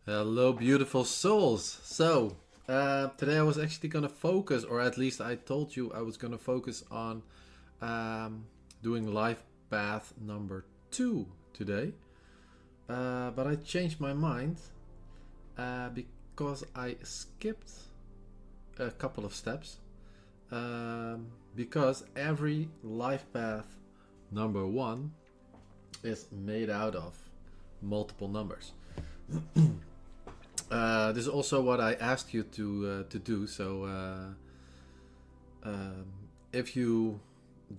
Hello, beautiful souls. Today I was actually going to focus, or at least I told you I was going to focus on um, doing life path number 2 today. But I changed my mind because I skipped a couple of steps. Because every life path number 1 is made out of multiple numbers. This is also what I asked you to do. If you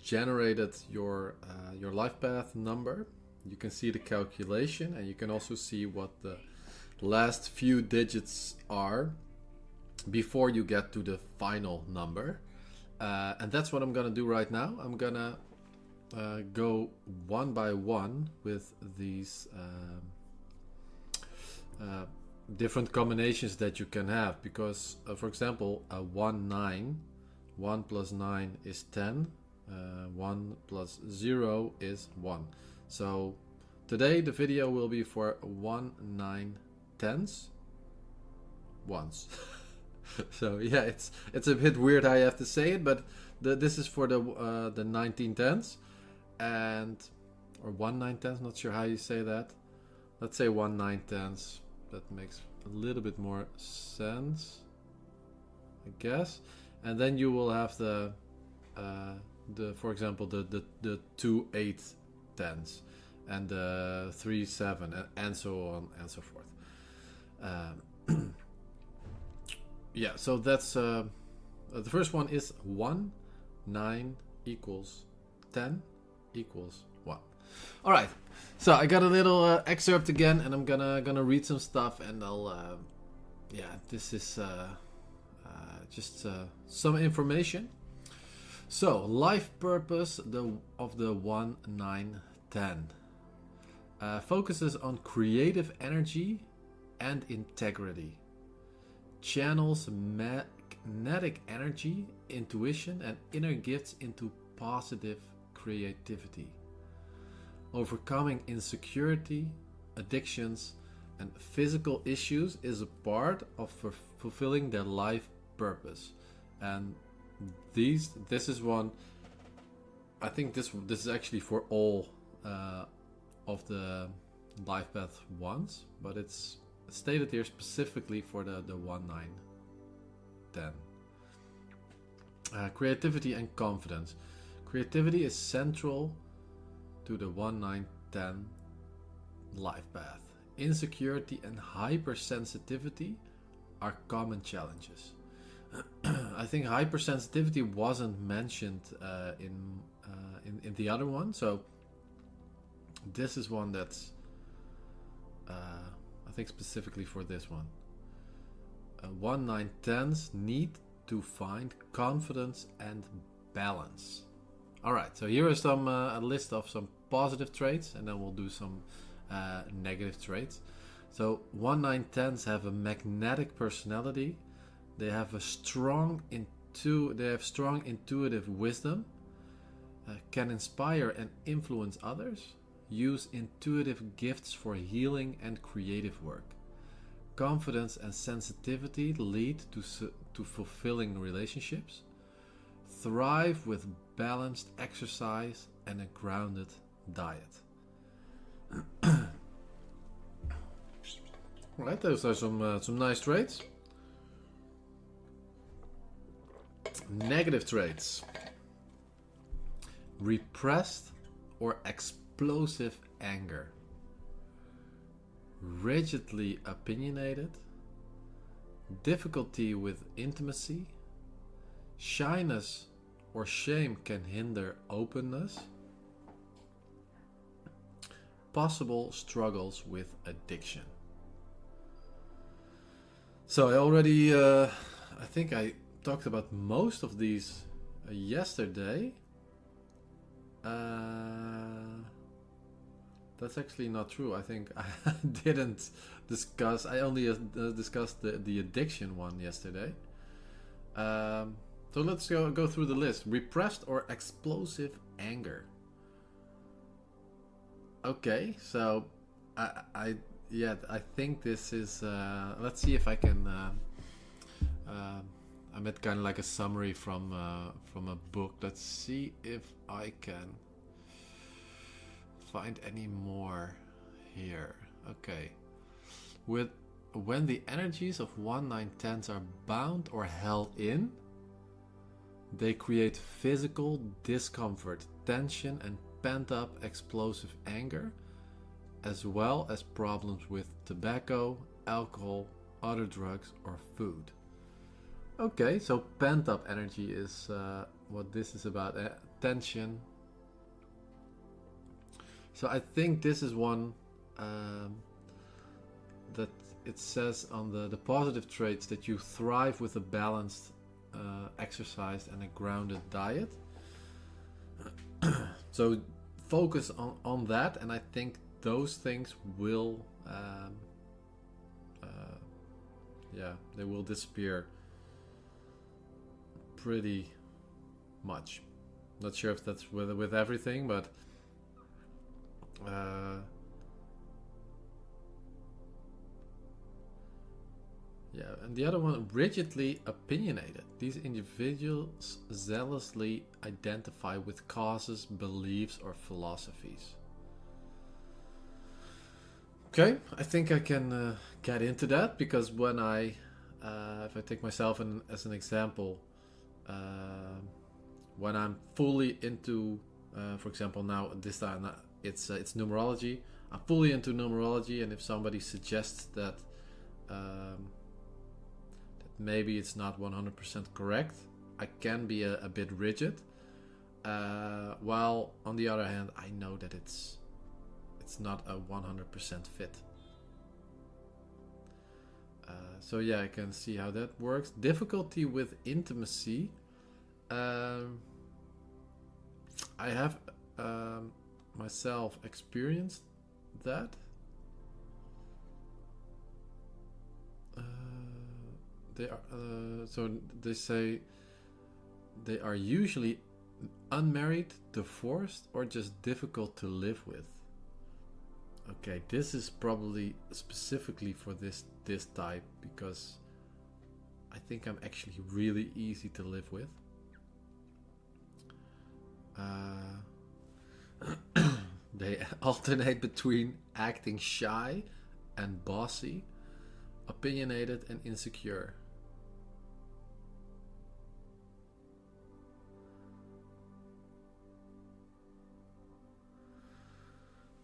generated your life path number, you can see the calculation, and you can also see what the last few digits are before you get to the final number. And that's what I'm gonna do right now. I'm gonna go one by one with these different combinations that you can have, because for example, a 1 9, 1 plus 9 is 10, 1 plus 0 is 1. So today the video will be for 1 9 10s ones. So yeah, it's a bit weird how you have to say it, but this is for the 19 10s, and or 1 9 10s, not sure how you say that. Let's say 1 9 10s. That makes a little bit more sense, I guess. And then you will have the for example, the 2 8 10s and the 3 7 and so on and so forth. Yeah, so that's the first one is 1 9 equals 10 equals 1. All right, so I got a little excerpt again, and I'm gonna read some stuff, and I'll this is just some information. So life purpose of the 1 9 10 focuses on creative energy and integrity, channels magnetic energy, intuition, and inner gifts into positive creativity. Overcoming insecurity, addictions, and physical issues is a part of fulfilling their life purpose. And this is one. I think this is actually for all of the life path ones, but it's stated here specifically for the 1 9 10. Creativity and confidence. Creativity is central to the 1 9 10 life path. Insecurity and hypersensitivity are common challenges. I think hypersensitivity wasn't mentioned in the other one, so this is one that's I think specifically for this one. 1 9 10s need to find confidence and balance. Alright, so here is some a list of some positive traits, and then we'll do some negative traits. So 1 9 10s have a magnetic personality. They have strong intuitive wisdom, can inspire and influence others, use intuitive gifts for healing and creative work. Confidence and sensitivity lead to fulfilling relationships, thrive with balanced exercise and a grounded diet. Alright, those are some nice traits. Negative traits. Repressed or explosive anger. Rigidly opinionated. Difficulty with intimacy. Shyness or shame can hinder openness. Possible struggles with addiction. So I already, I think I talked about most of these yesterday. That's actually not true. I think I didn't discuss. I only discussed the addiction one yesterday. So let's go through the list. Repressed or explosive anger. Okay, so I yeah, I think this is. Let's see if I can. I made kind of like a summary from a book. Let's see if I can find any more here. Okay, with when the energies of 1 9 10s are bound or held in, they create physical discomfort, tension, and pent up explosive anger, as well as problems with tobacco, alcohol, other drugs, or food. Okay, so pent up energy is what this is about. Tension. So I think this is one that it says on the positive traits that you thrive with a balanced exercise and a grounded diet. So focus on that, and I think those things will, they will disappear pretty much. Not sure if that's with everything, but yeah. And the other one, rigidly opinionated. These individuals zealously identify with causes, beliefs, or philosophies. Okay, I think I can get into that, because when if I take myself as an example, when I'm fully into, for example, now this time it's numerology. I'm fully into numerology, and if somebody suggests that maybe it's not 100% correct, I can be a bit rigid. While on the other hand, I know that it's not a 100% fit. So yeah, I can see how that works. Difficulty with intimacy. I have myself experienced that. So they say they are usually unmarried, divorced, or just difficult to live with. Okay, this is probably specifically for this type, because I think I'm actually really easy to live with. They alternate between acting shy and bossy, opinionated and insecure.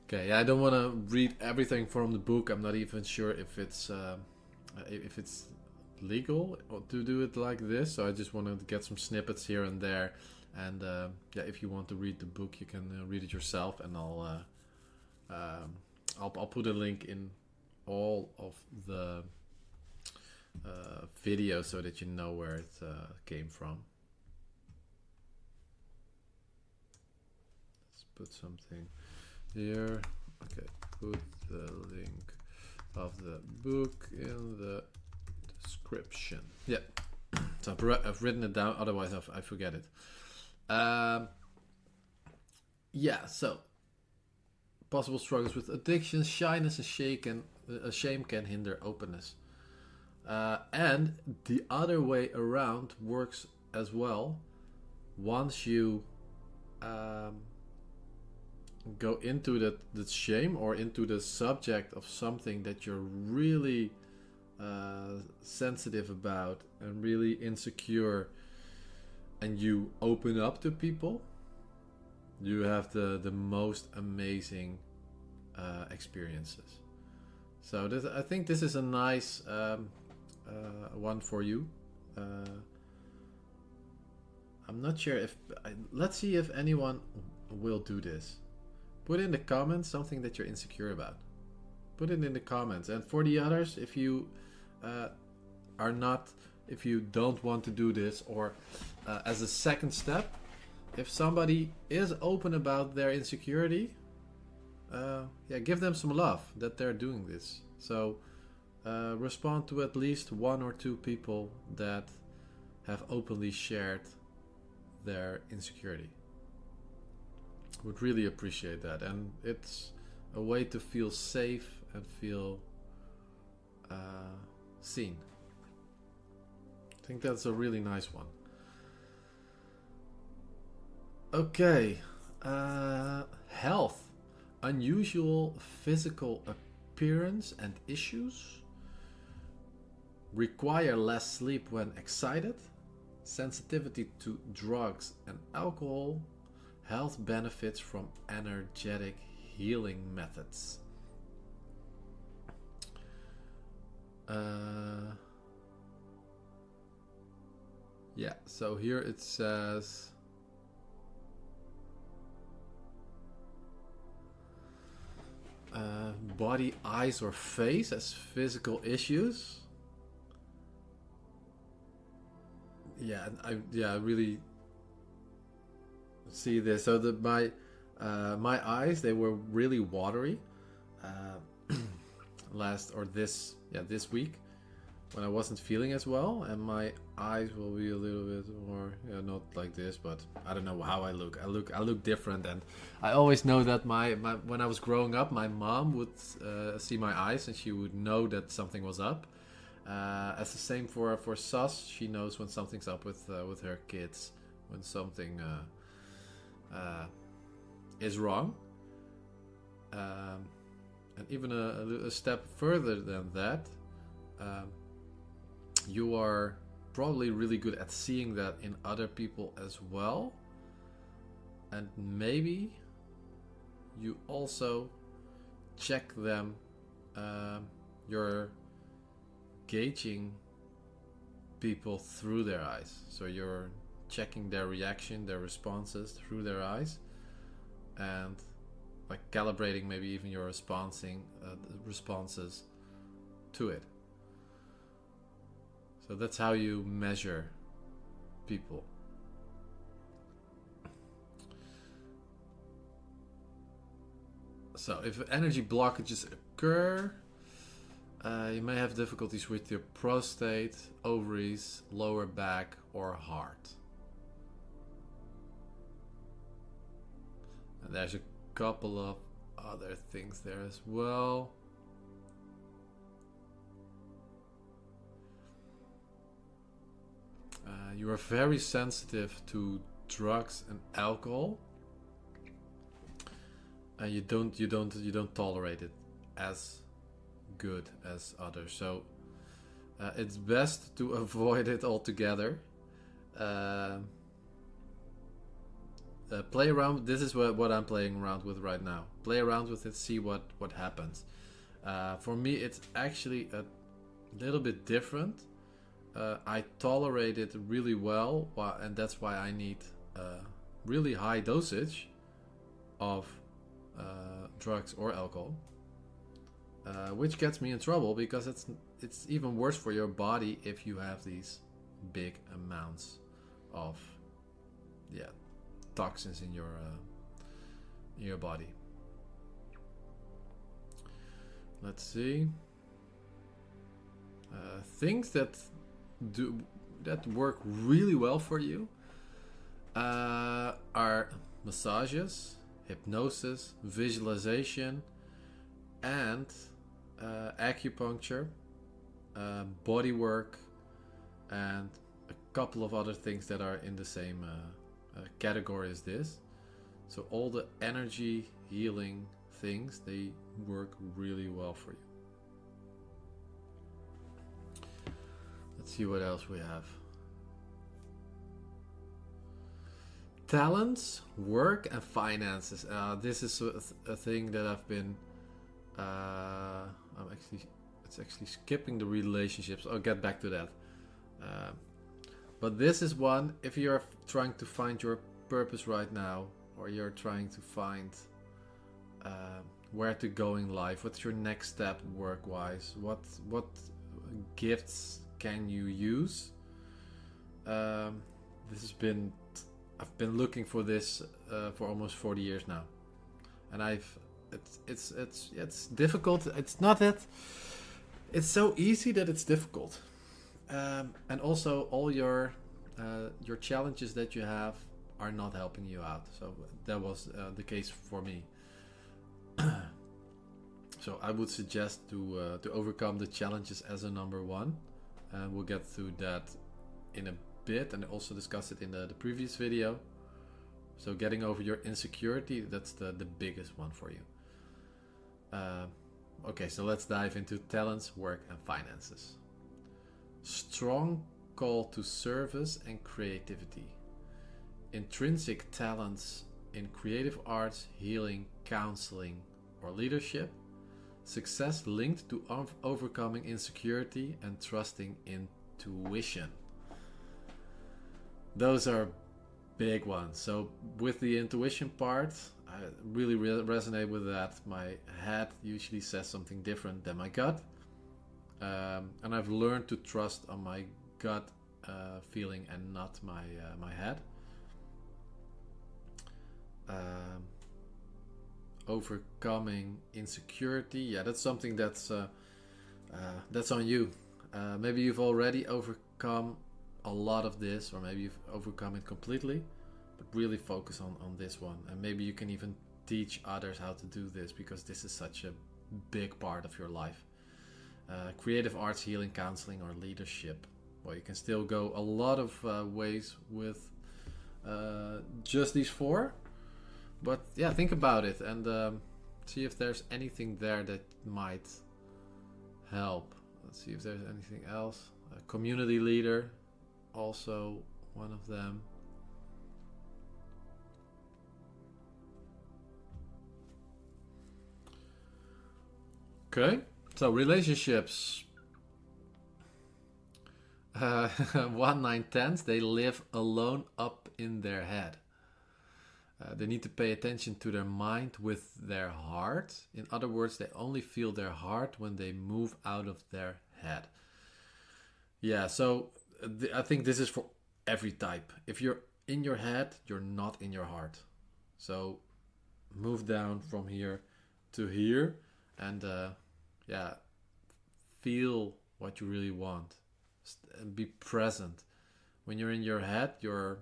Okay, yeah, I don't want to read everything from the book. I'm not even sure if it's legal to do it like this. So I just wanted to get some snippets here and there. And yeah, if you want to read the book, you can read it yourself, and I'll put a link in all of the videos so that you know where it came from. Let's put something here. Okay, put the link of the book in the description. Yeah, so I've written it down, otherwise I forget it. Yeah, so possible struggles with addiction, shyness, and shame can hinder openness. And the other way around works as well. Once you go into that shame, or into the subject of something that you're really sensitive about and really insecure, and you open up to people, you have the most amazing experiences. So I think this is a nice one for you. I'm not sure if... let's see if anyone will do this. Put in the comments something that you're insecure about. Put it in the comments. And for the others, if you if you don't want to do this, or as a second step, if somebody is open about their insecurity, give them some love that they're doing this. So respond to at least 1 or 2 people that have openly shared their insecurity. Would really appreciate that. And it's a way to feel safe and feel seen. I think that's a really nice one. Okay, health. Unusual physical appearance and issues. Require less sleep when excited. Sensitivity to drugs and alcohol. Health benefits from energetic healing methods. Yeah, so here it says body, eyes, or face as physical issues. Yeah, I really see this. So my eyes, they were really watery this week when I wasn't feeling as well, and my eyes will be a little bit more, not like this, but I don't know how I look. I look different, and I always know that my when I was growing up, my mom would see my eyes and she would know that something was up. As the same for Sus, she knows when something's up with her kids, when something is wrong. And even a step further than that, you are probably really good at seeing that in other people as well. And maybe you also check them, you're gauging people through their eyes. So you're checking their reaction, their responses through their eyes, and like calibrating maybe even your responses to it. So that's how you measure people. So if energy blockages occur, you may have difficulties with your prostate, ovaries, lower back, or heart. And there's a couple of other things there as well. You are very sensitive to drugs and alcohol. You don't tolerate it as good as others. So it's best to avoid it altogether. Play around. This is what I'm playing around with right now. Play around with it, see what happens. For me, it's actually a little bit different. I tolerate it really well, and that's why I need really high dosage of drugs or alcohol, which gets me in trouble because it's even worse for your body if you have these big amounts of toxins in your body. Let's see. Things that work really well for you are massages, hypnosis, visualization, and acupuncture, body work, and a couple of other things that are in the same category as this. So all the energy healing things, they work really well for you. Let's see what else we have. Talents, work, and finances. This is a thing that I've been. It's actually skipping the relationships. I'll get back to that. But this is one. If you're trying to find your purpose right now, or you're trying to find where to go in life, what's your next step work-wise? What gifts can you use? I've been looking for this for almost 40 years now, and it's difficult. It's not that it's so easy that it's difficult, and also all your challenges that you have are not helping you out. So that was the case for me. So I would suggest to overcome the challenges as a number one, and we'll get through that in a bit, and also discuss it in the previous video. So getting over your insecurity, that's the biggest one for you. Okay, so let's dive into talents, work, and finances. Strong call to service and creativity. Intrinsic talents in creative arts, healing, counseling, or leadership. Success linked to overcoming insecurity and trusting intuition. Those are big ones. So with the intuition part, I really resonate with that. My head usually says something different than my gut. And I've learned to trust on my gut feeling and not my head. Overcoming insecurity, yeah, that's something that's on you. Maybe you've already overcome a lot of this, or maybe you've overcome it completely, but really focus on this one. And maybe you can even teach others how to do this, because this is such a big part of your life. Creative arts, healing, counseling, or leadership. Well, you can still go a lot of ways with just these four. But yeah, think about it and see if there's anything there that might help. Let's see if there's anything else. A community leader, also one of them. Okay, so relationships. 1, 9, 10s, they live alone up in their head. They need to pay attention to their mind with their heart. In other words, they only feel their heart when they move out of their head. Yeah, so I think this is for every type. If you're in your head, you're not in your heart. So move down from here to here and feel what you really want. And be present. When you're in your head, you're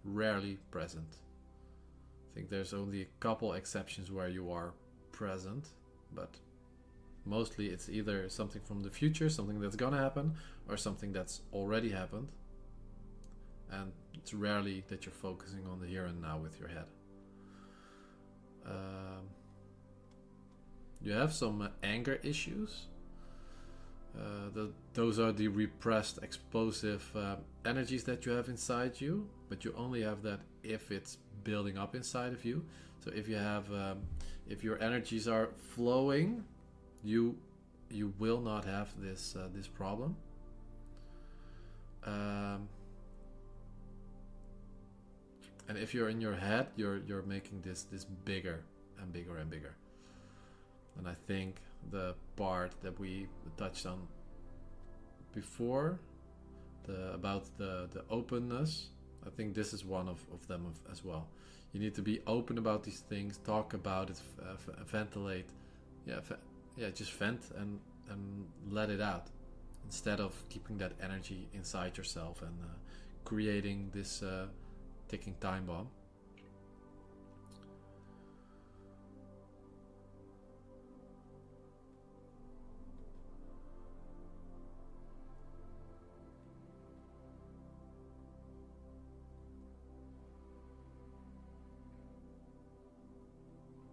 rarely present. I think there's only a couple exceptions where you are present, but mostly it's either something from the future, something that's gonna happen, or something that's already happened. And it's rarely that you're focusing on the here and now with your head. You have some anger issues. Those are the repressed, explosive energies that you have inside you, but you only have that if it's building up inside of you. So if you have, if your energies are flowing, you will not have this problem. And if you're in your head, you're making this bigger and bigger and bigger. And I think the part that we touched on before, about the openness, I think this is one of them as well. You need to be open about these things, talk about it, ventilate. Just vent and let it out, instead of keeping that energy inside yourself and creating this ticking time bomb.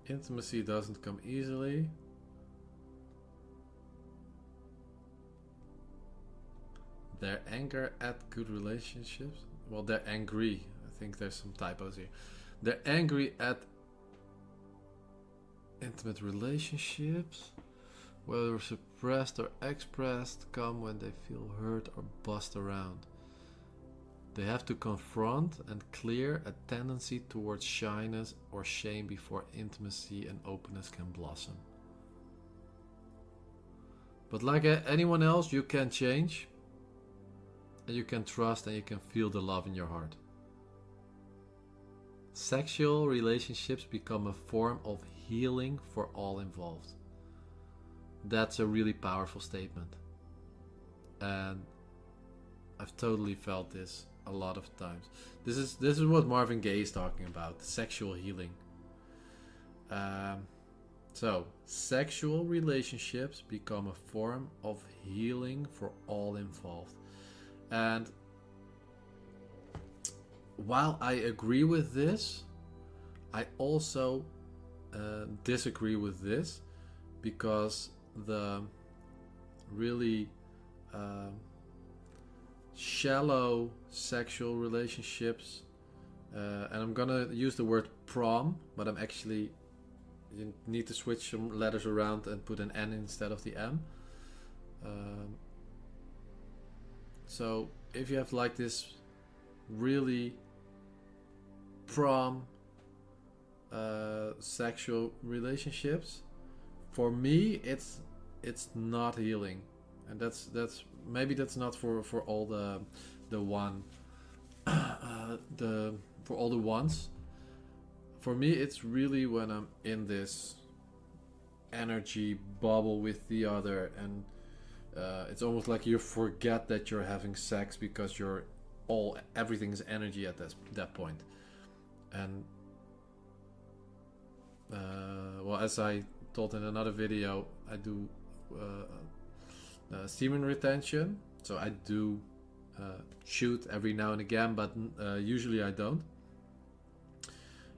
Intimacy doesn't come easily. They're angry at good relationships. Well, they're angry. I think there's some typos here. They're angry at intimate relationships, whether suppressed or expressed, come when they feel hurt or bossed around. They have to confront and clear a tendency towards shyness or shame before intimacy and openness can blossom. But like anyone else, you can change, and you can trust, and you can feel the love in your heart. Sexual relationships become a form of healing for all involved. That's a really powerful statement. And I've totally felt this a lot of times. This is what Marvin Gaye is talking about, sexual healing. So, sexual relationships become a form of healing for all involved. And while I agree with this, I also disagree with this, because the really shallow sexual relationships, and I'm gonna use the word prom, but you need to switch some letters around and put an N instead of the M. So if you have like this really prom sexual relationships, for me it's not healing, and that's maybe that's not for all the one for all the ones. For me, it's really when I'm in this energy bubble with the other, and it's almost like you forget that you're having sex, because everything is energy at that point. And well, as I told in another video, I do semen retention, so I do shoot every now and again, but usually I don't.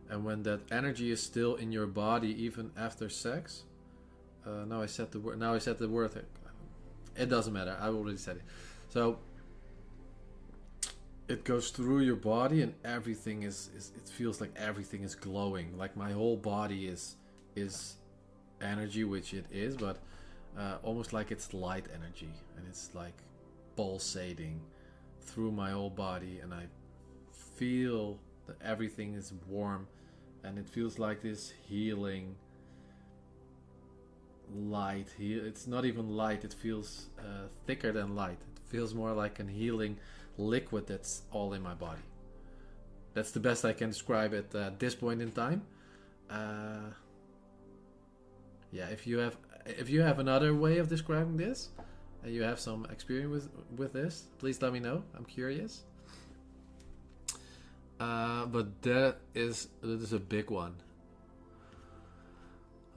And when that energy is still in your body even after sex, now I said the word. It doesn't matter. I already said it. So it goes through your body, and everything is it feels like everything is glowing. Like my whole body is energy, which it is, but almost like it's light energy, and it's like pulsating through my whole body, and I feel that everything is warm, and it feels like this healing light. It's not even light, it feels thicker than light. It feels more like a healing liquid that's all in my body. That's the best I can describe it at this point in time. Yeah, if you have another way of describing this, and you have some experience with this, please let me know. I'm curious. But that is a big one.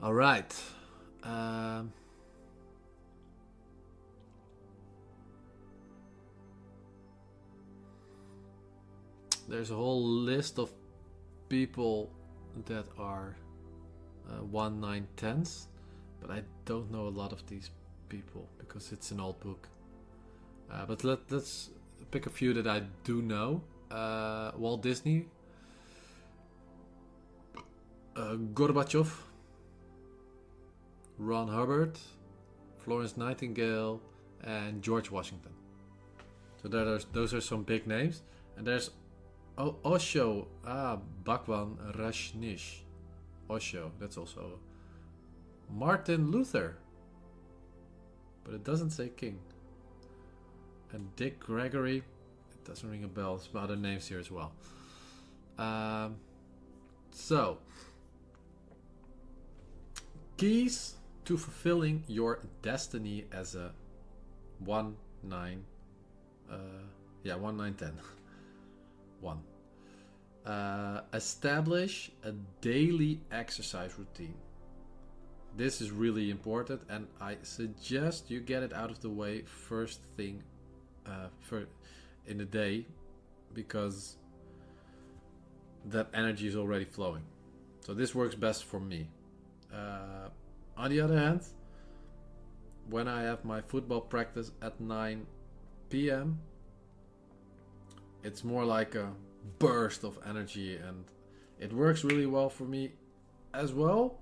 All right. There's a whole list of people that are 1, 9, 10s, but I don't know a lot of these people because it's an old book. But let's pick a few that I do know. Walt Disney, Gorbachev, Ron Hubbard, Florence Nightingale, and George Washington. So those are some big names. And there's Osho, Bhagwan Rajneesh. Osho, that's also Martin Luther, but it doesn't say king. And Dick Gregory, it doesn't ring a bell. There's some other names here as well. So, keys to fulfilling your destiny as a 1, 9, 1, 9, 10. 1. Establish a daily exercise routine. This is really important, and I suggest you get it out of the way first thing in the day, because that energy is already flowing. So this works best for me. On the other hand, when I have my football practice at 9 p.m., it's more like a burst of energy, and it works really well for me as well.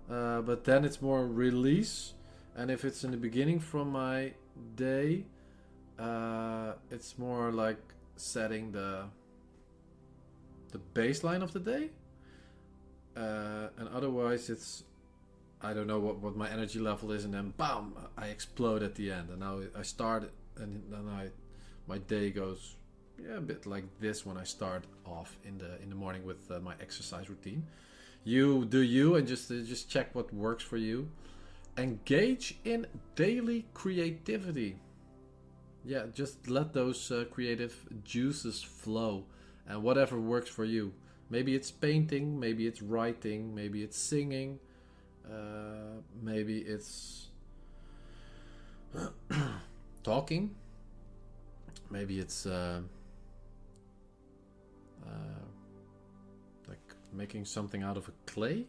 But then it's more release, and if it's in the beginning from my day, it's more like setting the baseline of the day, and otherwise it's, I don't know what my energy level is, and then bam, I explode at the end, and now I start, and then my day goes a bit like this when I start off in the morning with my exercise routine. You do you, and just check what works for you. Engage in daily creativity. Yeah, just let those creative juices flow, and whatever works for you. Maybe it's painting, maybe it's writing, maybe it's singing, Maybe it's talking. Maybe it's like making something out of a clay.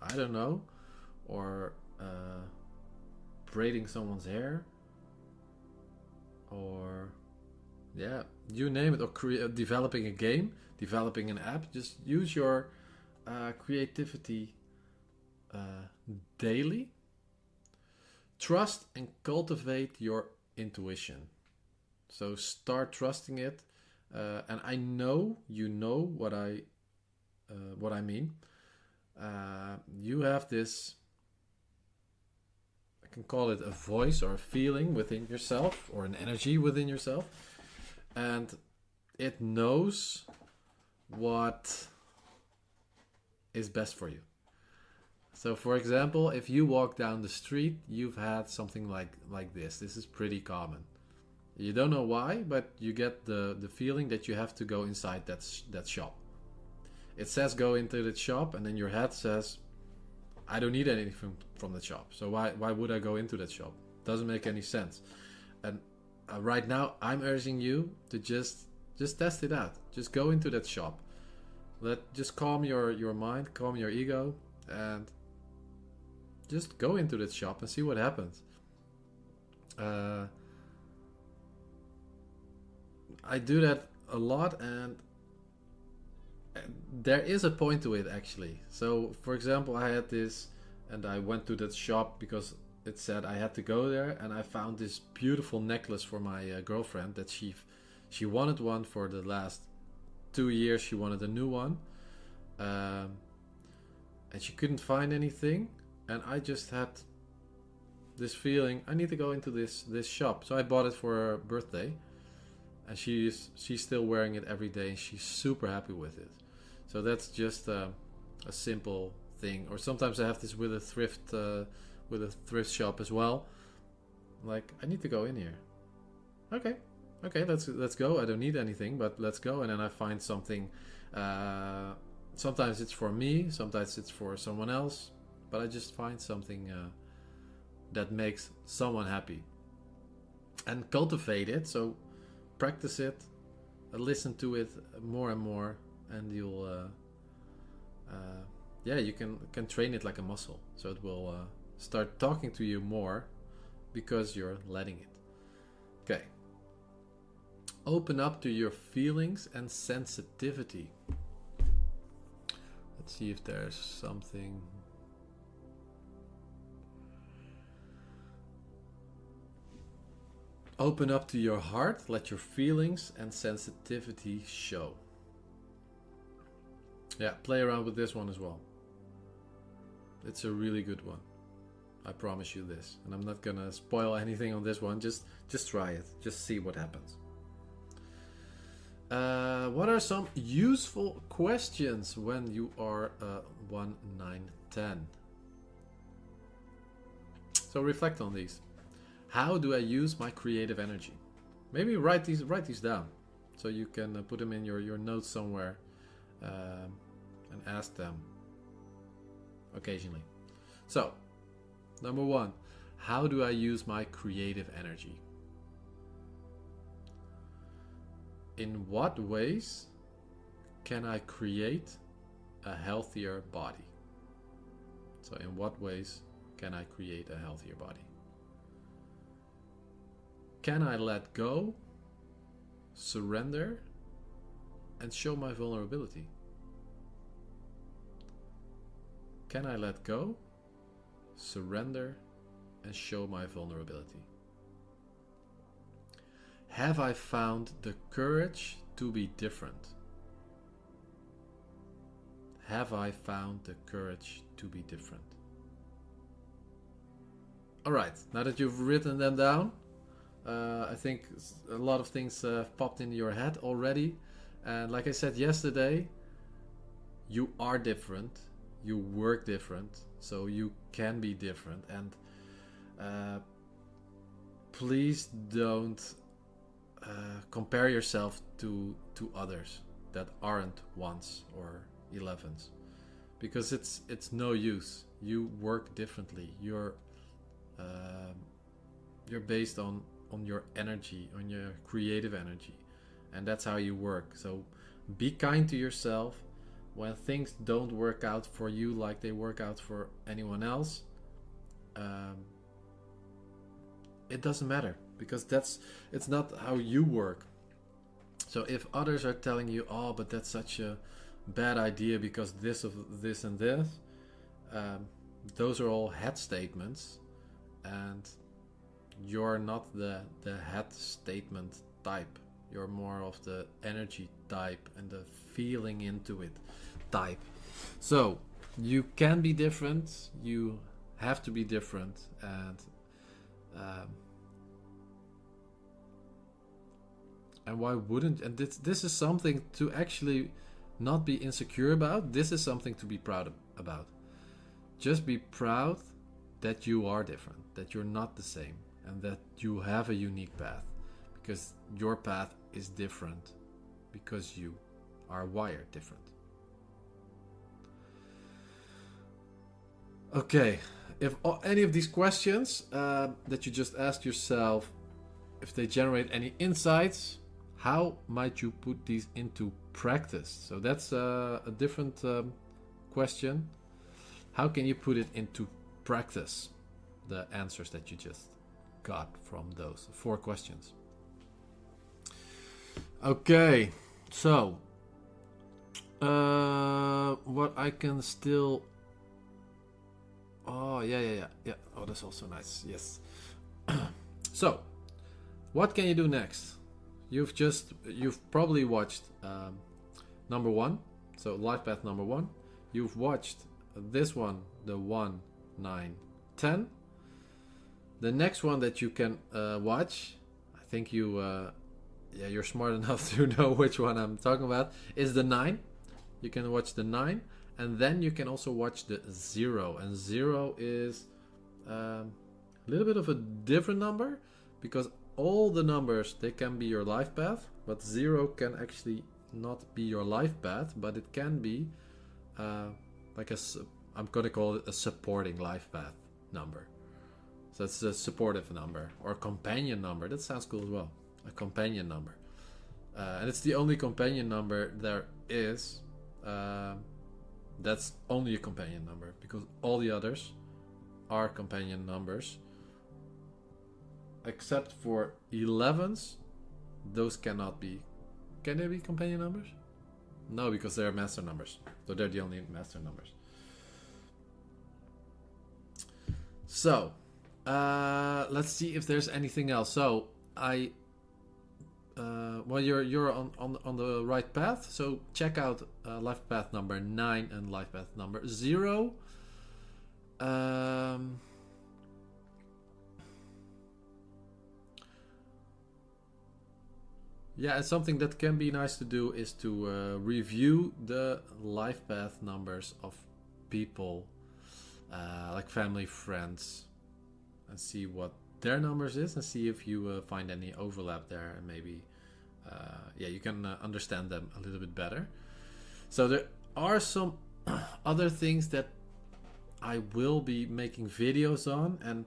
I don't know. Or braiding someone's hair. Or yeah, you name it. Or developing a game, developing an app. Just use your creativity daily. Trust and cultivate your intuition. So start trusting it, and I know you know what I mean. You have this. I can call it a voice or a feeling within yourself, or an energy within yourself, and it knows what is best for you. So, for example, if you walk down the street, you've had something like this. This is pretty common. You don't know why, but you get the feeling that you have to go inside that shop. It says go into the shop, and then your head says, I don't need anything from the shop. So why would I go into that shop? Doesn't make any sense. And right now, I'm urging you to just test it out. Just go into that shop. Just calm your mind, calm your ego, and just go into that shop and see what happens. I do that a lot, and there is a point to it actually. So, for example, I had this, and I went to that shop because it said I had to go there, and I found this beautiful necklace for my girlfriend that she wanted one for the last 2 years. She wanted a new one, and she couldn't find anything, and I just had this feeling I need to go into this shop. So I bought it for her birthday, and she's still wearing it every day, and she's super happy with it. So that's just a simple thing. Or sometimes I have this with a thrift shop as well. Like, I need to go in here. Okay, let's go. I don't need anything, but let's go. And then I find something. Sometimes it's for me, sometimes it's for someone else, but I just find something that makes someone happy. And cultivate it. So practice it, listen to it more and more, and you'll you can train it like a muscle. So it will start talking to you more because you're letting it. Okay. Open up to your feelings and sensitivity. Let's see if there's something. Open up to your heart, let your feelings and sensitivity show. Yeah, play around with this one as well. It's a really good one. I promise you this. And I'm not gonna spoil anything on this one. Just try it. Just see what happens. What are some useful questions when you are 1, 9, 10? So reflect on these. How do I use my creative energy? Maybe write these down, so you can put them in your notes somewhere, and ask them occasionally. So, number 1, how do I use my creative energy? In what ways can I create a healthier body? So, in what ways can I create a healthier body? Can I let go, surrender, and show my vulnerability? Can I let go, surrender, and show my vulnerability? Have I found the courage to be different? Have I found the courage to be different? Alright, now that you've written them down, I think a lot of things popped into your head already. And like I said yesterday, you are different. You work different. So you can be different. And please don't compare yourself to others that aren't 1s or 11s. because it's no use. You work differently. You're based on your energy, on your creative energy, and that's how you work. So be kind to yourself. When things don't work out for you like they work out for anyone else, it doesn't matter, because it's not how you work. So if others are telling you, oh, but that's such a bad idea because this of this and this, those are all head statements, and you're not the head statement type. You're more of the energy type and the feeling into it type. So you can be different, you have to be different, and why wouldn't, and this is something to actually not be insecure about. This is something to be proud about. Just be proud that you are different, that you're not the same, and that you have a unique path, because your path is different because you are wired different. Okay, if any of these questions that you just asked yourself, if they generate any insights, how might you put these into practice? So that's a different question. How can you put it into practice, the answers that you just got from those 4 questions? Okay, so what I can still... Oh, yeah. Oh, that's also nice. Yes. So, what can you do next? You've probably watched number 1, so life path number 1. You've watched this one, the 1, 9, 10. The next one that you can watch, I think you're smart enough to know which one I'm talking about, is the 9. You can watch the 9, and then you can also watch the 0. And 0 is a little bit of a different number, because all the numbers, they can be your life path, but 0 can actually not be your life path, but it can be like I'm gonna call it a supporting life path number. So it's a supportive number, or companion number. That sounds cool as well. A companion number. And it's the only companion number there is. That's only a companion number, because all the others are companion numbers. Except for 11s, those cannot be. Can they be companion numbers? No, because they're master numbers. So they're the only master numbers. So, let's see if there's anything else. So, well, you're on the right path. So check out life path number 9 and life path number 0. Yeah, and something that can be nice to do is to review the life path numbers of people, like family, friends, and see what their numbers is, and see if you find any overlap there, and maybe you can understand them a little bit better. So there are some other things that I will be making videos on, and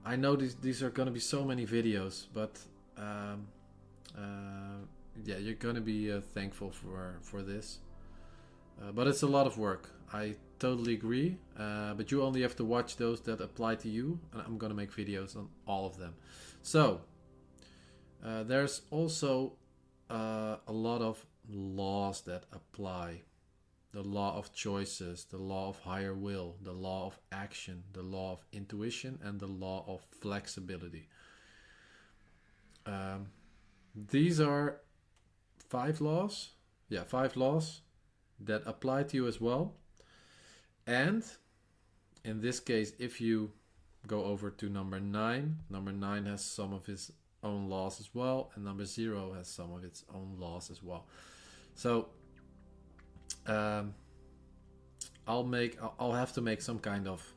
I know these are going to be so many videos, but you're going to be thankful for this, but it's a lot of work. I totally agree, but you only have to watch those that apply to you, and I'm going to make videos on all of them. So there's also a lot of laws that apply. The law of choices, the law of higher will, the law of action, the law of intuition, and the law of flexibility. These are 5 laws. Yeah, 5 laws that apply to you as well. And in this case, if you go over to number 9, number 9 has some of its own laws as well, and number 0 has some of its own laws as well. So I'll have to make some kind of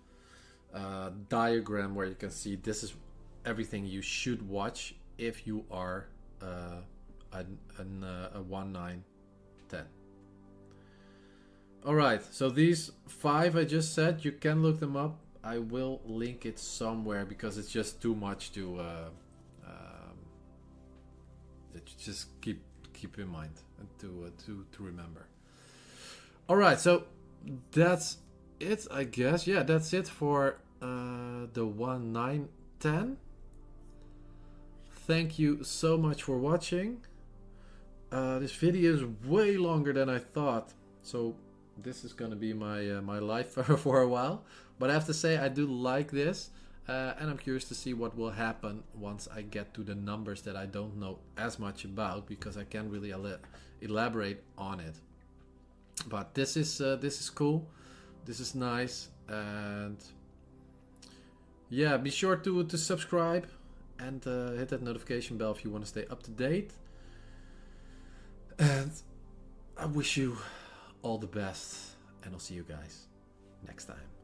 diagram where you can see this is everything you should watch if you are a 1, 9, 10. All right, so these 5 I just said, you can look them up. I will link it somewhere because it's just too much to just keep in mind and to remember. All right, so that's it, I guess. Yeah, that's it for the 1, 9, 10. Thank you so much for watching. This video is way longer than I thought, so this is gonna be my life for a while. But I have to say, I do like this, and I'm curious to see what will happen once I get to the numbers that I don't know as much about, because I can't really elaborate on it. But this is cool. This is nice, and yeah, be sure to subscribe and hit that notification bell if you want to stay up to date. And I wish you all the best, and I'll see you guys next time.